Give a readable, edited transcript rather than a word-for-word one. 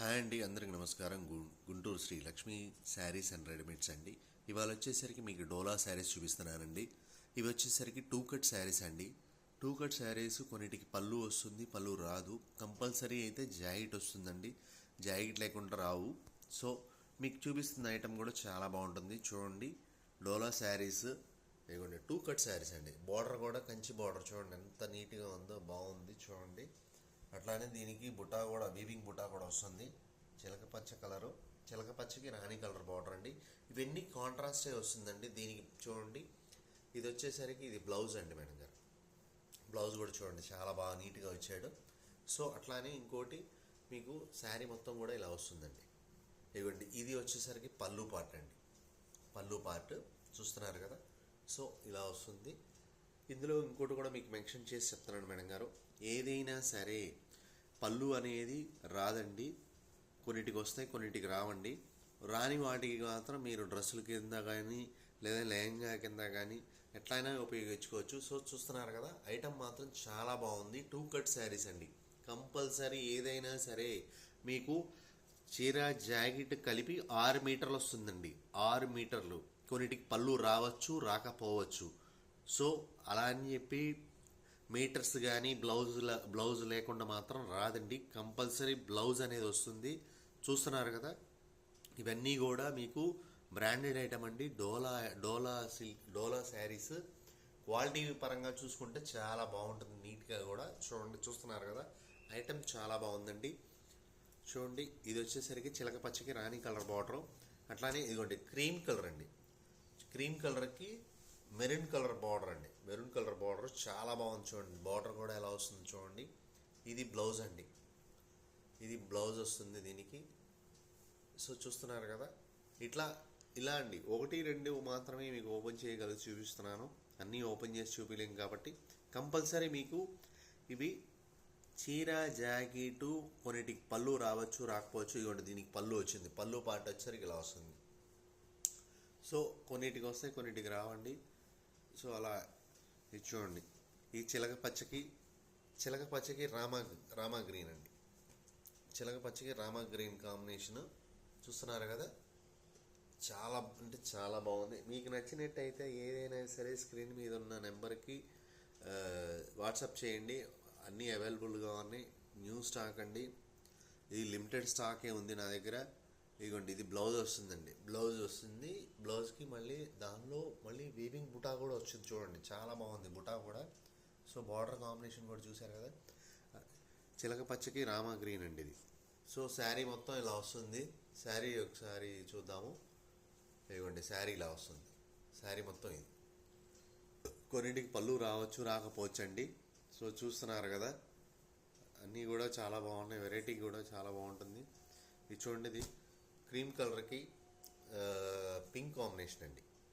Hi అండి, అందరికి నమస్కారం. గుంటూరు శ్రీ లక్ష్మీ శారీస్ అండ్ రెడీమేడ్స్ అండి. ఇవాళ వచ్చేసరికి మీకు డోలా శారీస్ చూపిస్తున్నానండి. ఇవి వచ్చేసరికి టూ కట్ శారీస్ అండి. టూ కట్ శారీస్ కొన్నిటికి పళ్ళు వస్తుంది, పళ్ళు రాదు. కంపల్సరీ అయితే జాకెట్ వస్తుందండి, జాకెట్ లేకుండా రావు. సో మీకు చూపిస్తున్న ఐటమ్ కూడా చాలా బాగుంటుంది. చూడండి, డోలా శారీస్ ఇదిగోండి, టూ కట్ శారీస్ అండి. బార్డర్ కూడా కంచి బార్డర్ చూడండి ఎంత నీట్గా ఉందో, బాగుంది చూడండి. అట్లానే దీనికి బుటా కూడా, వీవింగ్ బుటా కూడా వస్తుంది. చిలక పచ్చ కలరు, చిలక పచ్చకి రాణి కలర్ బార్డర్ అండి. ఇవన్నీ కాంట్రాస్టే వస్తుందండి. దీనికి చూడండి, ఇది వచ్చేసరికి ఇది బ్లౌజ్ అండి మేడం గారు. బ్లౌజ్ కూడా చూడండి చాలా బాగా నీట్గా వచ్చాడు. సో అట్లానే ఇంకోటి మీకు శారీ మొత్తం కూడా ఇలా వస్తుందండి. ఇవ్వండి, ఇది వచ్చేసరికి పళ్ళు పార్ట్ అండి. పళ్ళు పార్ట్ చూస్తున్నారు కదా. సో ఇలా వస్తుంది. ఇందులో ఇంకోటి కూడా మీకు మెన్షన్ చేసి చెప్తున్నాను మేడం గారు, ఏదైనా సరే పళ్ళు అనేది రాదండి. కొన్నిటికి వస్తాయి, కొన్నిటికి రావండి. రాని వాటికి మాత్రం మీరు డ్రెస్సుల కింద కానీ లేదా లెహంగా కింద కానీ ఎట్లయినా ఉపయోగించుకోవచ్చు. సో చూస్తున్నారు కదా, ఐటమ్ మాత్రం చాలా బాగుంది. టూ కట్ శారీస్ అండి. కంపల్సరీ ఏదైనా సరే మీకు చీర జాకెట్ కలిపి 6 మీటర్లు వస్తుందండి. 6 మీటర్లు. కొన్నిటికి పళ్ళు రావచ్చు, రాకపోవచ్చు. సో అలా అని చెప్పి మీటర్స్ కానీ బ్లౌజ్ లేకుండా మాత్రం రాదండి. కంపల్సరీ బ్లౌజ్ అనేది వస్తుంది. చూస్తున్నారు కదా, ఇవన్నీ కూడా మీకు బ్రాండెడ్ ఐటమ్ అండి. డోలా శారీస్ క్వాలిటీ పరంగా చూసుకుంటే చాలా బాగుంటుంది, నీట్గా కూడా చూడండి. చూస్తున్నారు కదా, ఐటమ్ చాలా బాగుందండి. చూడండి, ఇది వచ్చేసరికి చిలక పచ్చకి రాణి కలర్ బార్డర్. అట్లానే ఇదిగోండి క్రీమ్ కలర్ అండి. క్రీమ్ కలర్కి మెరూన్ కలర్ బార్డర్ అండి. మెరూన్ కలర్ బార్డర్ చాలా బాగుంది చూడండి. బార్డర్ కూడా ఎలా వస్తుంది చూడండి. ఇది బ్లౌజ్ అండి. ఇది బ్లౌజ్ వస్తుంది దీనికి. సో చూస్తున్నారు కదా, ఇలా అండి. 1, 2 మాత్రమే మీకు ఓపెన్ చేయగలిగి చూపిస్తున్నాను. అన్నీ ఓపెన్ చేసి చూపించలేం కాబట్టి కంపల్సరీ మీకు ఇవి చీర జాకెట్ కొన్నిటికి పళ్ళు రావచ్చు, రాకపోవచ్చు. ఇవ్వండి, దీనికి పళ్ళు వచ్చింది. పళ్ళు పార్ట్ వచ్చేసరికి ఇలా వస్తుంది. సో కొన్నిటికి వస్తాయి, కొన్నిటికి రావండి. సో అలా ఇది చూడండి. ఈ చిలక పచ్చకి రామా గ్రీన్ అండి. చిలక పచ్చకి రామా గ్రీన్ కాంబినేషన్ చూస్తున్నారు కదా, చాలా అంటే చాలా బాగుంది. మీకు నచ్చినట్టయితే ఏదైనా సరే స్క్రీన్ మీద ఉన్న నెంబర్కి వాట్సాప్ చేయండి. అన్నీ అవైలబుల్గా ఉన్నాయి. న్యూ స్టాక్ అండి. ఇది లిమిటెడ్ స్టాకే ఉంది నా దగ్గర. ఇదిగోండి, ఇది బ్లౌజ్ వస్తుందండి. బ్లౌజ్ వస్తుంది. బ్లౌజ్కి దానిలో మళ్ళీ వీవింగ్ బుటా కూడా వచ్చింది చూడండి. చాలా బాగుంది బుటా కూడా. సో బార్డర్ కాంబినేషన్ కూడా చూశారు కదా. చిలక పచ్చకి రామా గ్రీన్ అండి ఇది. సో శారీ మొత్తం ఇలా వస్తుంది. శారీ ఒకసారి చూద్దాము. ఇదిగోండి, శారీ ఇలా వస్తుంది. శారీ మొత్తం ఇది. కొన్నింటికి పళ్ళు రావచ్చు, రాకపోవచ్చు అండి. సో చూస్తున్నారు కదా, అన్నీ కూడా చాలా బాగున్నాయి. వెరైటీ కూడా చాలా బాగుంటుంది. ఇది చూడండి, ఇది క్రీమ్ కలర్కి పింక్ కాంబినేషన్ అండి.